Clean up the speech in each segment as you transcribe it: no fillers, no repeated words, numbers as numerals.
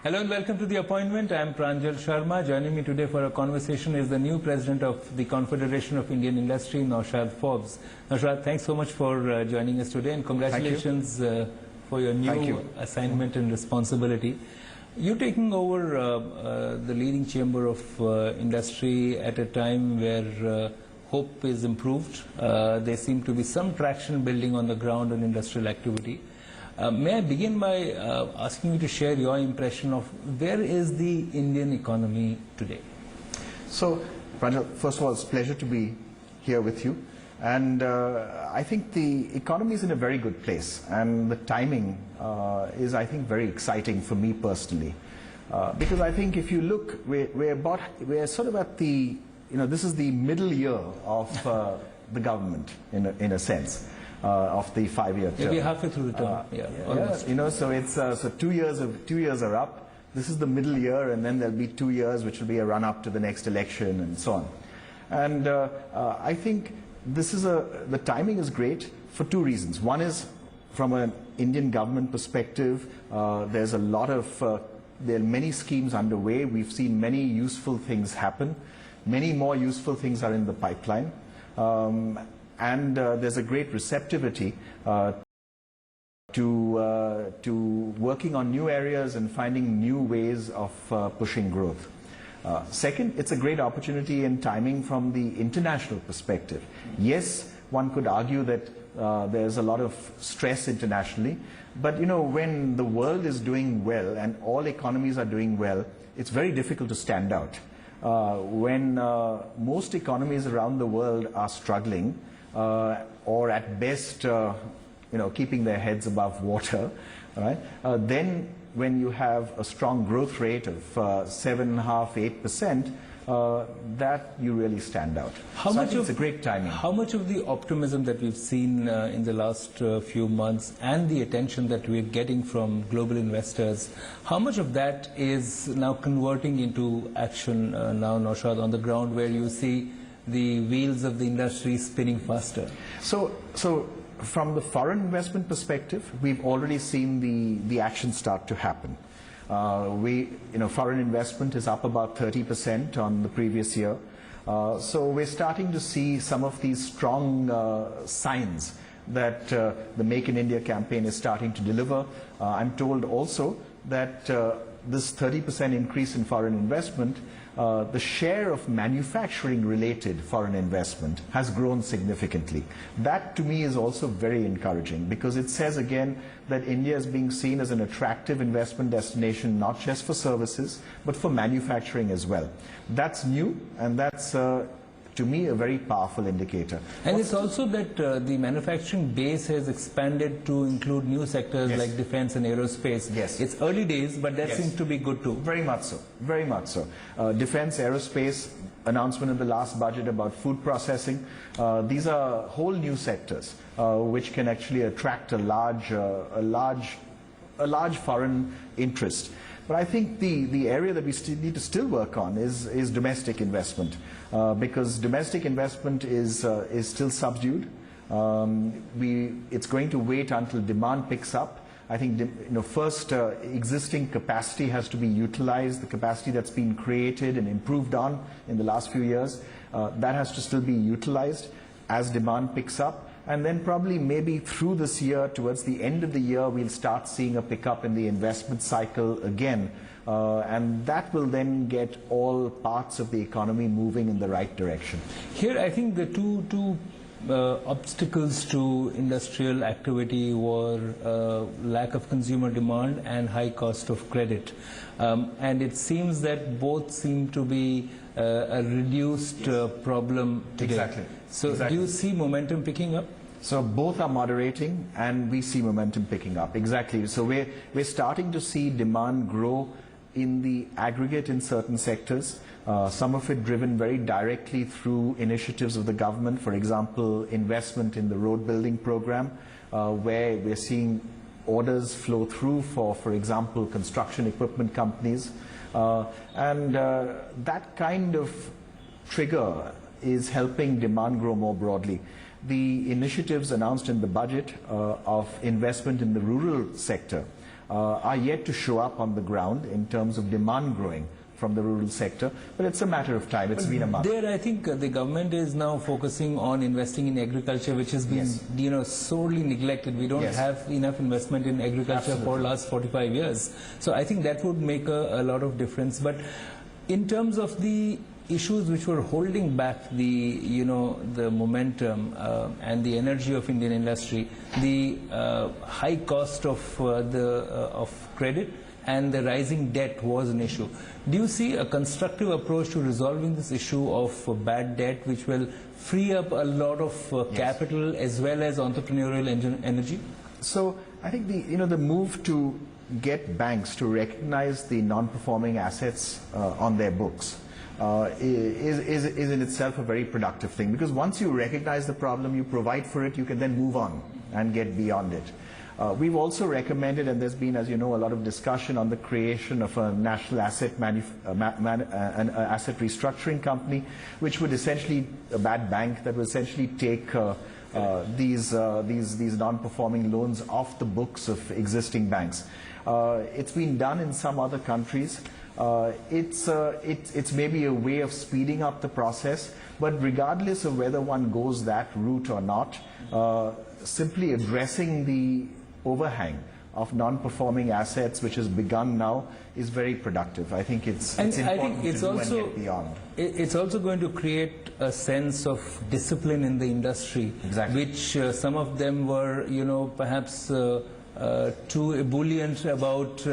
Hello and welcome to The Appointment. I am Pranjal Sharma. Joining me today for a conversation is the new president of the Confederation of Indian Industry, Naushad Forbes. Naushad, thanks so much for joining us today, and congratulations for your new assignment and responsibility. You're taking over the leading chamber of industry at a time where hope is improved. There seem to be some traction building on the ground on industrial activity. May I begin by asking you to share your impression of where is the Indian economy today? So, Pranjal, first of all, it's a pleasure to be here with you. And I think the economy is in a very good place. And the timing is, I think, very exciting for me personally. Because I think if you look, we're sort of at the, this is the middle year of the government in a sense. Of the 5-year term. Maybe halfway through the term. Almost. So it's so 2 years are up. This is the middle year, and then there'll be 2 years, which will be a run up to the next election, and so on. And I think this is the timing is great for two reasons. One is from an Indian government perspective. There's a lot of there are many schemes underway. We've seen many useful things happen. Many more useful things are in the pipeline. And there's a great receptivity to working on new areas and finding new ways of pushing growth. Second, it's a great opportunity and timing from the international perspective. Yes, one could argue that there's a lot of stress internationally, but when the world is doing well and all economies are doing well, it's very difficult to stand out. When most economies around the world are struggling, or at best, keeping their heads above water, right? Then when you have a strong growth rate of 7.5–8%, that you really stand out. It's a great timing. How much of the optimism that we've seen in the last few months and the attention that we're getting from global investors, how much of that is now converting into action now, Naushad, on the ground where you see the wheels of the industry spinning faster? So from the foreign investment perspective, we've already seen the action start to happen. Foreign investment is up about 30% on the previous year. So we're starting to see some of these strong signs that the Make in India campaign is starting to deliver. I'm told also that this 30% increase in foreign investment, the share of manufacturing-related foreign investment has grown significantly. That, to me, is also very encouraging because it says, again, that India is being seen as an attractive investment destination, not just for services, but for manufacturing as well. That's new, and that's to me, a very powerful indicator. And it's also that the manufacturing base has expanded to include new sectors like defense and aerospace. Yes. It's early days, but that seems to be good too. Very much so. Very much so. Defense, aerospace, announcement in the last budget about food processing. These are whole new sectors which can actually attract a large foreign interest. But I think the area that we need to still work on is domestic investment, because domestic investment is still subdued. It's going to wait until demand picks up. I think first existing capacity has to be utilized. The capacity that's been created and improved on in the last few years, that has to still be utilized as demand picks up. And then probably maybe through this year, towards the end of the year, we'll start seeing a pickup in the investment cycle again. And that will then get all parts of the economy moving in the right direction. Here, I think the two obstacles to industrial activity were lack of consumer demand and high cost of credit. And it seems that both seem to be a reduced problem today. Exactly. So do you see momentum picking up? So both are moderating and we see momentum picking up. Exactly. So we're starting to see demand grow in the aggregate in certain sectors. Some of it driven very directly through initiatives of the government. For example, investment in the road building program, where we're seeing orders flow through for example, construction equipment companies. And that kind of trigger is helping demand grow more broadly. The initiatives announced in the budget of investment in the rural sector are yet to show up on the ground in terms of demand growing from the rural sector, but it's a matter of time. It's been a month. There, I think the government is now focusing on investing in agriculture, which has been, sorely neglected. We don't have enough investment in agriculture for the last 45 years. So I think that would make a lot of difference. But in terms of the issues which were holding back the, the momentum and the energy of Indian industry, the high cost of credit and the rising debt was an issue. Do you see a constructive approach to resolving this issue of bad debt, which will free up a lot of capital as well as entrepreneurial energy? So I think the move to get banks to recognize the non-performing assets on their books is in itself a very productive thing, because once you recognize the problem, you provide for it, you can then move on and get beyond it. We've also recommended, and there's been, as you know, a lot of discussion on the creation of a national asset asset restructuring company, which would essentially, a bad bank that would essentially take these non-performing loans off the books of existing banks. It's been done in some other countries. It's maybe a way of speeding up the process, but regardless of whether one goes that route or not, simply addressing the overhang of non-performing assets, which has begun now, is very productive. I think it's important to do and get beyond. It's also going to create a sense of discipline in the industry, which some of them were, perhaps too ebullient about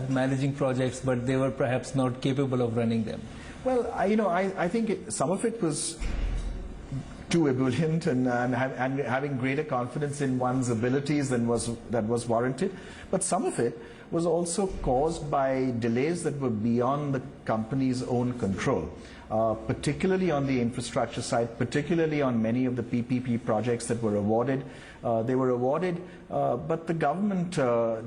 managing projects, but they were perhaps not capable of running them. Well, I think some of it was too ebullient and having greater confidence in one's abilities than was warranted. But some of it was also caused by delays that were beyond the company's own control, particularly on the infrastructure side, particularly on many of the PPP projects that were awarded. They were awarded, but the government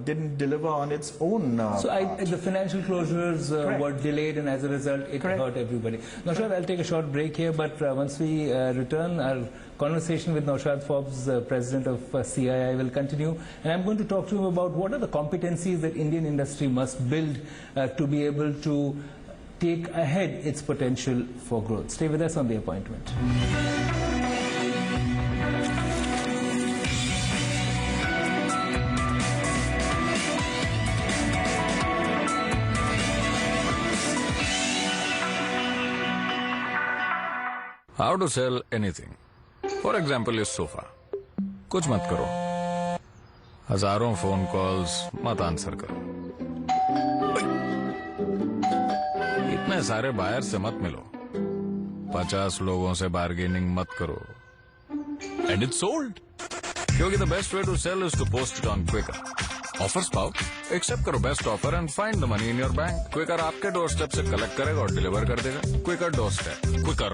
didn't deliver on its own So the financial closures were delayed, and as a result, it hurt everybody. Naushad, I'll take a short break here, but once we return, our conversation with Naushad Forbes, President of CII, will continue. And I'm going to talk to him about what are the competencies that Indian industry must build to be able to take ahead its potential for growth. Stay with us on The Appointment. How to sell anything. For example, your sofa. कुछ मत करो. हजारों phone calls मत answer करो. इतने सारे buyer से मत मिलो. 50 लोगों से बार्गेनिंग मत करो. And it's sold. क्योंकि the best way to sell is to post it on Quicker. Offers पाओ, एक्सेप्ट करो best offer and find the money in your bank. Quikr आपके डोर स्टेप से कलेक्ट करेगा और डिलीवर कर देगा. Quikr doorstep. क्विकर.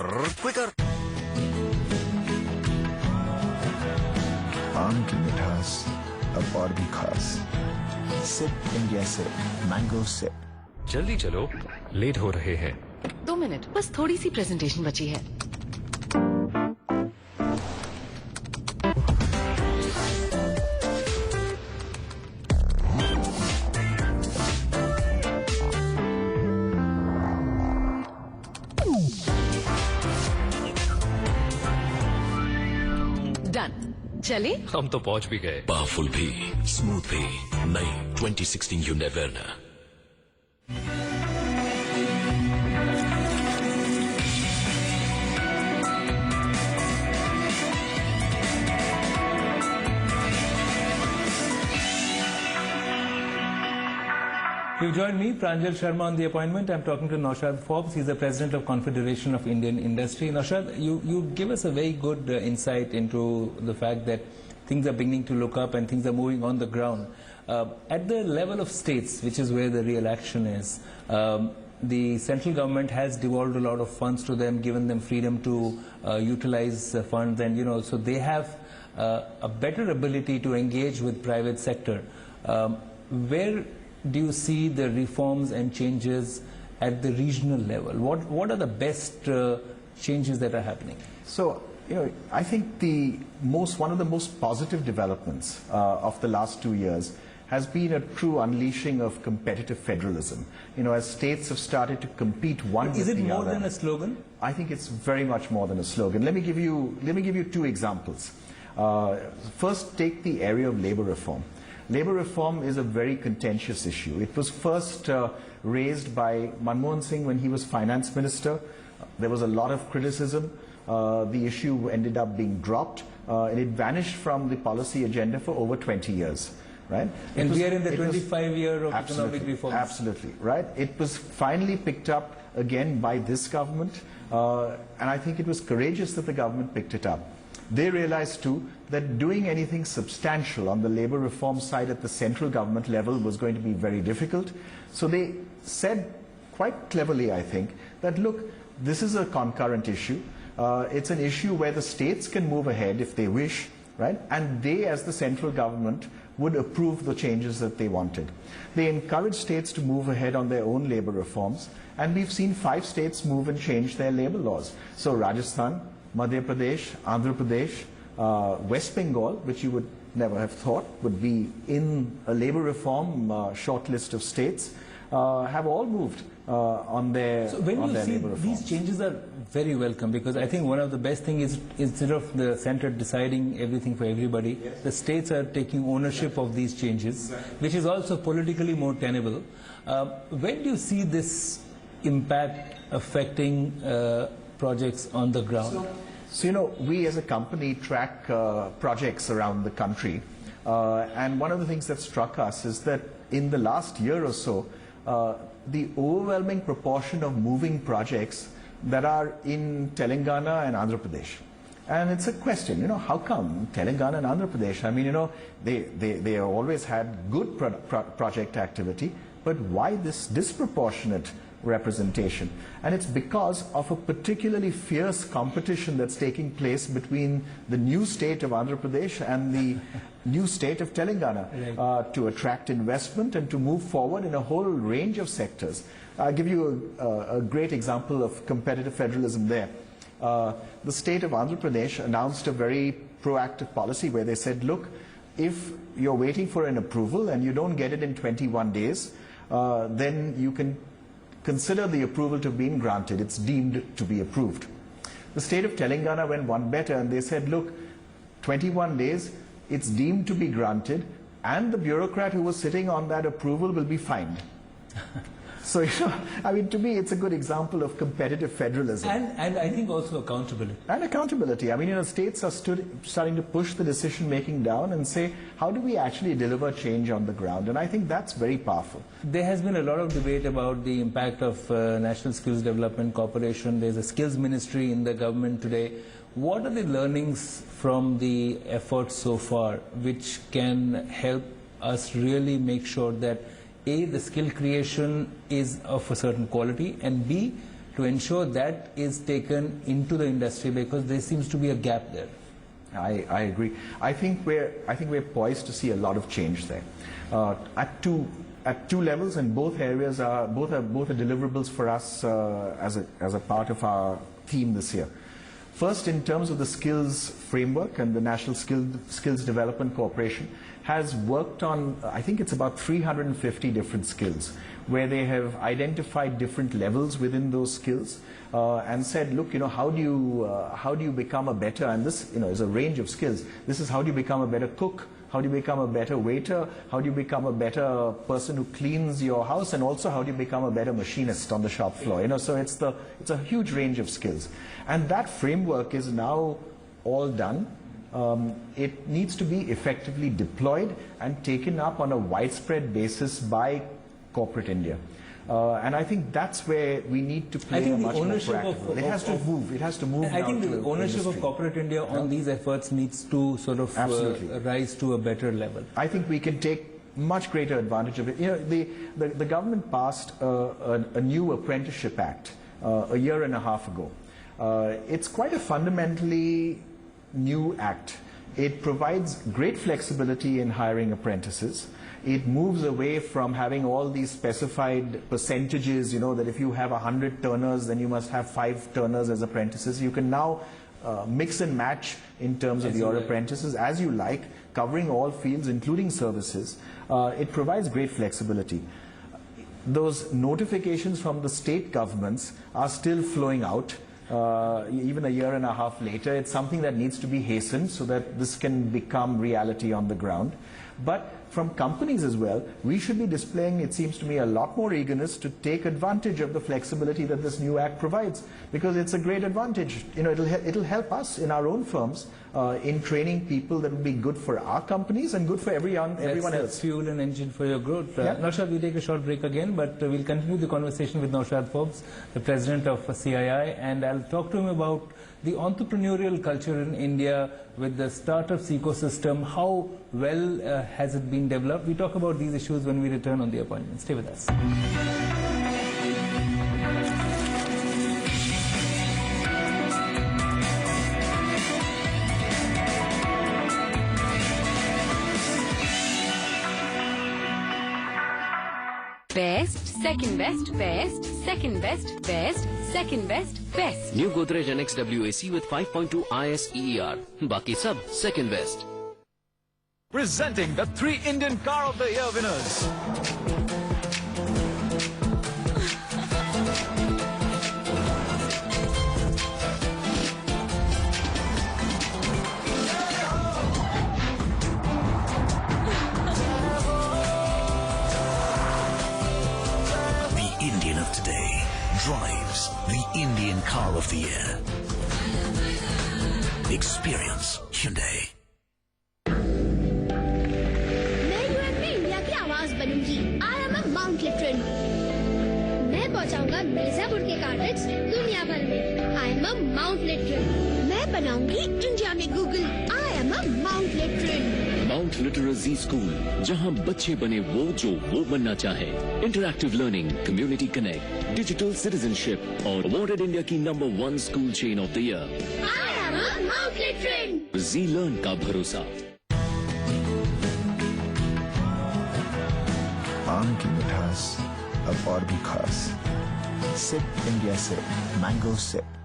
आम की मिठास अब और भी खास. Sip India sip, mango sip. जल्दी चलो, लेट हो रहे हैं. 2 मिनट, बस थोड़ी सी प्रेजेंटेशन बची है. डन. चले? हम तो पहुंच भी गए. पावरफुल भी, स्मूथ भी, नई 2016 Hyundai Verna. You've joined me, Pranjal Sharma, on The Appointment. I'm talking to Naushad Forbes. He's the President of Confederation of Indian Industry. Naushad, you give us a very good insight into the fact that things are beginning to look up and things are moving on the ground. At the level of states, which is where the real action is, the central government has devolved a lot of funds to them, given them freedom to utilize funds, and so they have a better ability to engage with private sector. Where do you see the reforms and changes at the regional level? What are the best changes that are happening? So, I think one of the most positive developments of the last 2 years has been a true unleashing of competitive federalism. You know, as states have started to compete one with the other. Is it more than a slogan? I think it's very much more than a slogan. Let me give you two examples. First, take the area of labor reform. Labor reform is a very contentious issue. It was first raised by Manmohan Singh when he was finance minister. There was a lot of criticism. The issue ended up being dropped, and it vanished from the policy agenda for over 20 years. Right? And we are in the 25-year of economic reforms. Absolutely, right? It was finally picked up again by this government, and I think it was courageous that the government picked it up. They realized too that doing anything substantial on the labor reform side at the central government level was going to be very difficult. So they said quite cleverly, I think, that look, this is a concurrent issue. It's an issue where the states can move ahead if they wish, right? And they, as the central government, would approve the changes that they wanted. They encouraged states to move ahead on their own labor reforms, and we've seen 5 states move and change their labor laws. So Rajasthan, Madhya Pradesh, Andhra Pradesh, West Bengal, which you would never have thought would be in a labor reform short list of states, have all moved on their So when you see labor reforms. these changes are very welcome, because I think one of the best things is instead of the center deciding everything for everybody, the states are taking ownership of these changes, which is also politically more tenable. When do you see this impact affecting projects on the ground? So, you know, we as a company track projects around the country, and one of the things that struck us is that in the last year or so, the overwhelming proportion of moving projects that are in Telangana and Andhra Pradesh. And it's a question, you know, how come Telangana and Andhra Pradesh? I mean, you know, they always had good project activity, but why this disproportionate representation? And it's because of a particularly fierce competition that's taking place between the new state of Andhra Pradesh and the new state of Telangana to attract investment and to move forward in a whole range of sectors. I'll give you a great example of competitive federalism there. The state of Andhra Pradesh announced a very proactive policy where they said, look, if you're waiting for an approval and you don't get it in 21 days, then you can consider the approval to have been granted. It's deemed to be approved. The state of Telangana went one better and they said, look, 21 days, it's deemed to be granted, and the bureaucrat who was sitting on that approval will be fined. So, you know, I mean, to me, it's a good example of competitive federalism. And I think also accountability. And accountability. I mean, you know, states are starting to push the decision-making down and say, how do we actually deliver change on the ground? And I think that's very powerful. There has been a lot of debate about the impact of National Skills Development Corporation. There's a skills ministry in the government today. What are the learnings from the efforts so far which can help us really make sure that A, the skill creation is of a certain quality, and B, to ensure that is taken into the industry, because there seems to be a gap there? I agree. I think we're poised to see a lot of change there. At two levels, and both areas are both deliverables for us as a part of our theme this year. First, in terms of the skills framework, and the National Skills Development Corporation has worked on, I think it's about 350 different skills, where they have identified different levels within those skills and said, look, you know, how do you become a better, and this, you know, is a range of skills. This is how do you become a better cook, how do you become a better waiter, how do you become a better person who cleans your house, and also how do you become a better machinist on the shop floor. You know, so it's a huge range of skills. And that framework is now all done. It needs to be effectively deployed and taken up on a widespread basis by corporate India. And I think that's where we need to play a much more proactive role. It has to move. It has to move. I think the ownership industry. of corporate India on these efforts needs to sort of rise to a better level. I think we can take much greater advantage of it. You know, the government passed a new Apprenticeship Act a year and a half ago. It's quite a fundamentally new act. It provides great flexibility in hiring apprentices. It moves away from having all these specified percentages, you know, that if you have 100 turners, then you must have 5 turners as apprentices. You can now mix and match in terms of your apprentices as you like, covering all fields, including services. It provides great flexibility. Those notifications from the state governments are still flowing out. Even a year and a half later, it's something that needs to be hastened so that this can become reality on the ground. But from companies as well, we should be displaying, it seems to me, a lot more eagerness to take advantage of the flexibility that this new act provides, because it's a great advantage. You know, it'll help us in our own firms in training people that will be good for our companies and good for everyone else. That's fuel and engine for your growth. Yeah. Naushad, we take a short break again, but we'll continue the conversation with Naushad Forbes, the president of CII, and I'll talk to him about the entrepreneurial culture in India with the startups ecosystem. How well has it been developed? We talk about these issues when we return on The Appointment. Stay with us. Best, second best, best, second best, best, second best, best. New Godrej NX WAC with 5.2 IS EER. Baki sab second best. Presenting the 3 Indian Car of the Year winners. The Indian of today drives the Indian Car of the Year. Experience Hyundai. I am a Mount Literan. मैं पहुंचाऊंगा मिर्जापुर के cartridge दुनिया भर में. I am a Mount Literan. मैं बनाऊंगी India में Google. I am a Mount Literan. Mount literacy school, जहां बच्चे बने वो जो वो बनना चाहे. Interactive learning, community connect, digital citizenship और अवॉर्डेड इंडिया की number 1 school chain of the year. I am a Mount Literan. Zee learn का भरोसा. आम की मिठास अब और भी खास. सिप इंडिया से mango sip.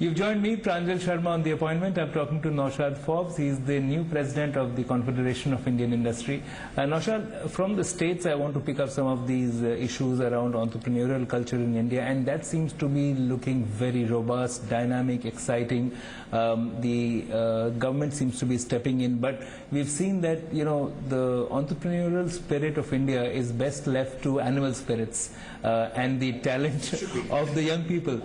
You've joined me, Pranjal Sharma, on The Appointment. I'm talking to Naushad Forbes. He's the new president of the Confederation of Indian Industry. Naushad, from the States, I want to pick up some of these issues around entrepreneurial culture in India, and that seems to be looking very robust, dynamic, exciting. The government seems to be stepping in, but we've seen that, you know, the entrepreneurial spirit of India is best left to animal spirits and the talent of the young people.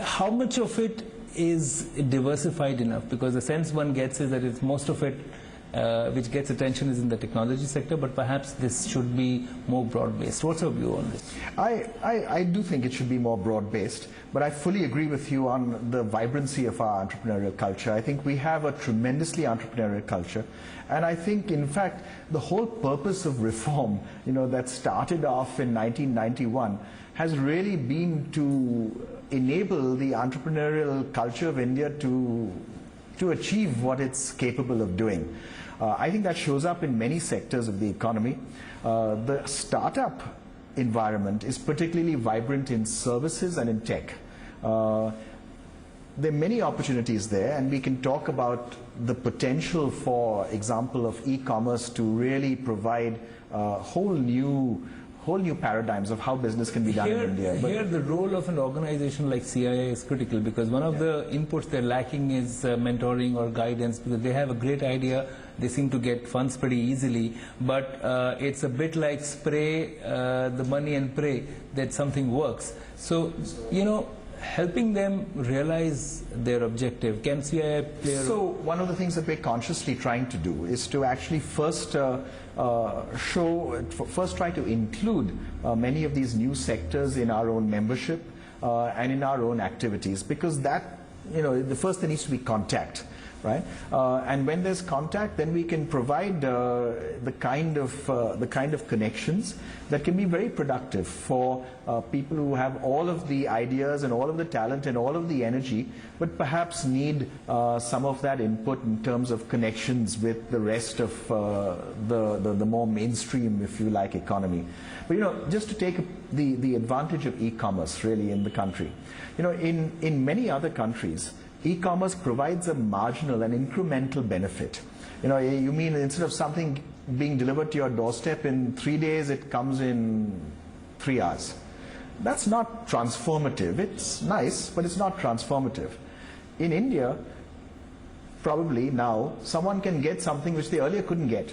How much of it is diversified enough? Because the sense one gets is that it's most of it which gets attention is in the technology sector, but perhaps this should be more broad-based. What's your view on this? I do think it should be more broad-based, but I fully agree with you on the vibrancy of our entrepreneurial culture. I think we have a tremendously entrepreneurial culture, and I think, in fact, the whole purpose of reform, you know, that started off in 1991 has really been to enable the entrepreneurial culture of India to achieve what it's capable of doing. I think that shows up in many sectors of the economy. The startup environment is particularly vibrant in services and in tech. There are many opportunities there, and we can talk about the potential, for example, of e-commerce to really provide whole new paradigms of how business can be done in India. But here the role of an organization like CII is critical, because one of the inputs they're lacking is mentoring or guidance, because they have a great idea, they seem to get funds pretty easily, but it's a bit like spray the money and pray that something works. So, you know, helping them realize their objective, can CII play a role? So one of the things that we're consciously trying to do is to actually first try to include many of these new sectors in our own membership and in our own activities, because that, you know, the first there needs to be contact. right? And when there's contact, then we can provide the kind of connections that can be very productive for people who have all of the ideas and all of the talent and all of the energy, but perhaps need some of that input in terms of connections with the rest of the more mainstream, if you like, economy. But just to take the advantage of e-commerce really in the country, in many other countries, e-commerce provides a marginal and incremental benefit. You mean instead of something being delivered to your doorstep in 3 days, it comes in 3 hours. That's not transformative. It's nice, but it's not transformative. In India, probably now, someone can get something which they earlier couldn't get.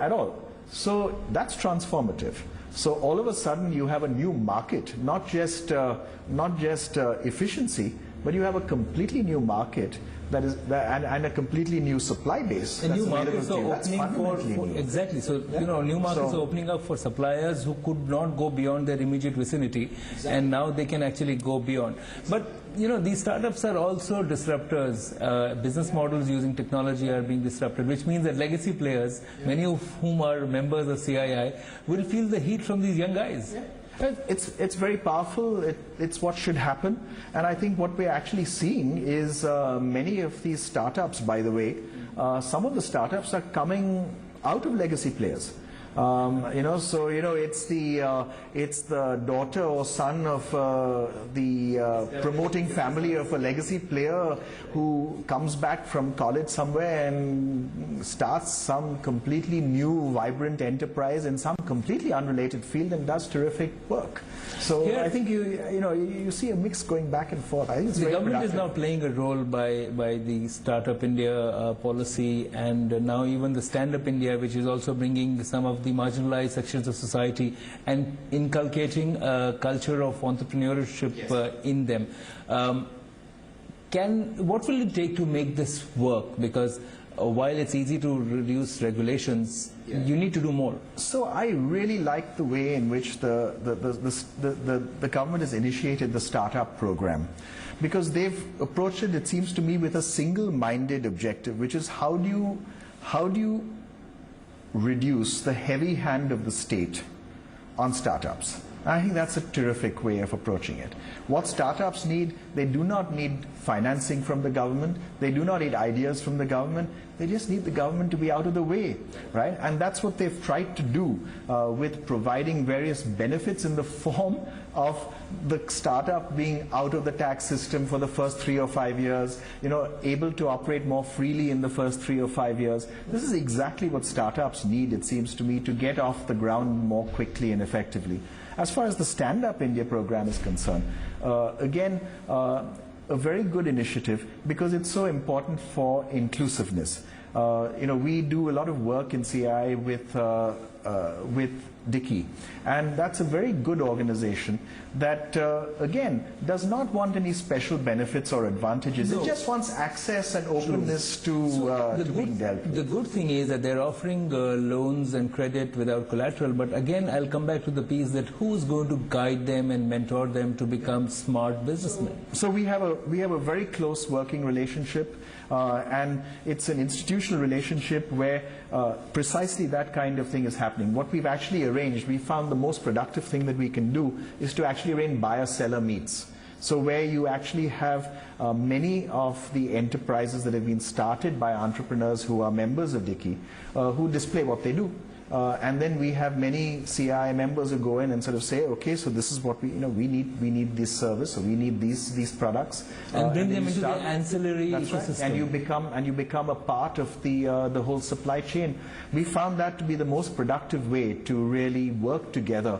At all. So that's transformative. So all of a sudden you have a new market, not just efficiency, but you have a completely new market and a completely new supply base. And new markets are opening for exactly. So new markets are opening up for suppliers who could not go beyond their immediate vicinity, and now they can actually go beyond. But these startups are also disruptors. Business models using technology are being disrupted, which means that legacy players, many of whom are members of CII, will feel the heat from these young guys. It's very powerful. It's what should happen. And I think what we're actually seeing is many of these startups, by the way, some of the startups are coming out of legacy players. It's the daughter or son of the promoting family of a legacy player who comes back from college somewhere and starts some completely new, vibrant enterprise in some completely unrelated field and does terrific work. So here, I think you see a mix going back and forth. I think it's the government productive. is now playing a role by the Startup India policy, and now even the Stand Up India, which is also bringing some of the marginalized sections of society and inculcating a culture of entrepreneurship in them. What will it take to make this work? Because while it's easy to reduce regulations, you need to do more. So I really like the way in which the government has initiated the startup program, because they've approached it, it seems to me, with a single-minded objective, which is how do you reduce the heavy hand of the state on startups. I think that's a terrific way of approaching it. What startups need, they do not need financing from the government, they do not need ideas from the government, they just need the government to be out of the way, right? And that's what they've tried to do with providing various benefits in the form of the startup being out of the tax system for the first 3 or 5 years, able to operate more freely in the first 3 or 5 years. This is exactly what startups need, it seems to me, to get off the ground more quickly and effectively. As far as the Stand Up India program is concerned, again, a very good initiative because it's so important for inclusiveness. We do a lot of work in CII with Dickey, and that's a very good organization that again does not want any special benefits or advantages. It just wants access and openness to being dealt with. The good thing is that they're offering loans and credit without collateral, but again I'll come back to the piece that who's going to guide them and mentor them to become smart businessmen. So we have a very close working relationship, and it's an institutional relationship where precisely that kind of thing is happening. What we've actually arranged, we found the most productive thing that we can do is to actually arrange buyer-seller meets. So where you actually have many of the enterprises that have been started by entrepreneurs who are members of Dickey, who display what they do. And then we have many CII members who go in and sort of say, okay, so this is what we need this service, or we need these products, and bring them into the ancillary ecosystem. Right. And you become a part of the whole supply chain. We found that to be the most productive way to really work together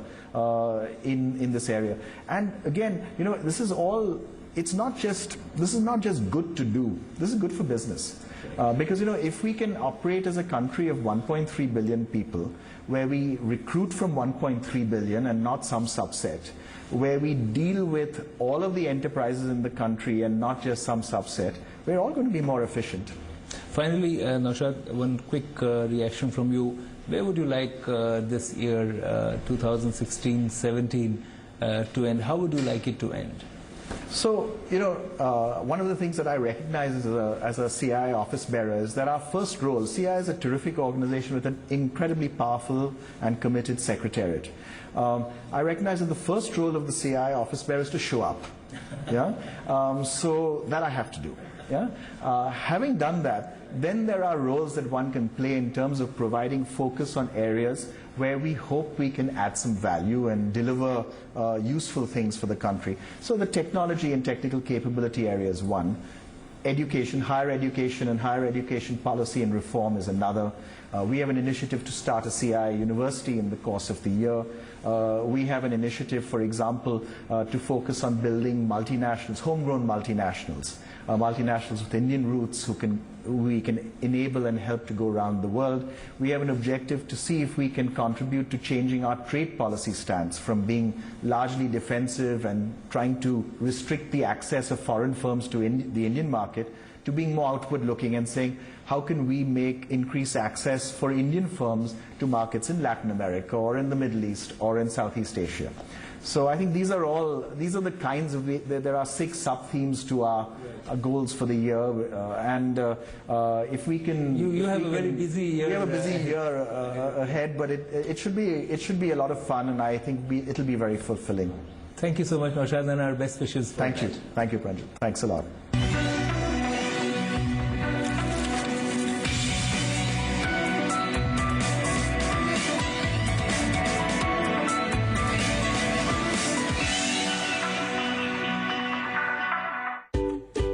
in this area. And again, this is not just good to do. This is good for business. Because if we can operate as a country of 1.3 billion people, where we recruit from 1.3 billion and not some subset, where we deal with all of the enterprises in the country and not just some subset, we're all going to be more efficient. Finally, Naushad, one quick reaction from you. Where would you like this year, 2016-17, to end? How would you like it to end? So, one of the things that I recognize as a CII office bearer is that our first role, CII is a terrific organization with an incredibly powerful and committed secretariat. I recognize that the first role of the CII office bearer is to show up. Yeah? So that I have to do. Yeah? Having done that, then there are roles that one can play in terms of providing focus on areas where we hope we can add some value and deliver useful things for the country. So the technology and technical capability area is one. Education, higher education and higher education policy and reform is another. We have an initiative to start a CII university in the course of the year. We have an initiative, for example, to focus on building multinationals, homegrown multinationals, multinationals with Indian roots who we can enable and help to go around the world. We have an objective to see if we can contribute to changing our trade policy stance from being largely defensive and trying to restrict the access of foreign firms to the Indian market, to being more outward looking and saying, how can we increase access for Indian firms to markets in Latin America or in the Middle East or in Southeast Asia? So I think these are the kinds of, there are 6 sub-themes to our goals for the year, and if we can... You have a very busy year. We have a busy year ahead, but it should be a lot of fun, and I think it'll be very fulfilling. Thank you so much, Naushad, and our best wishes for Thank you. Thank you, Pranjal. Thanks a lot.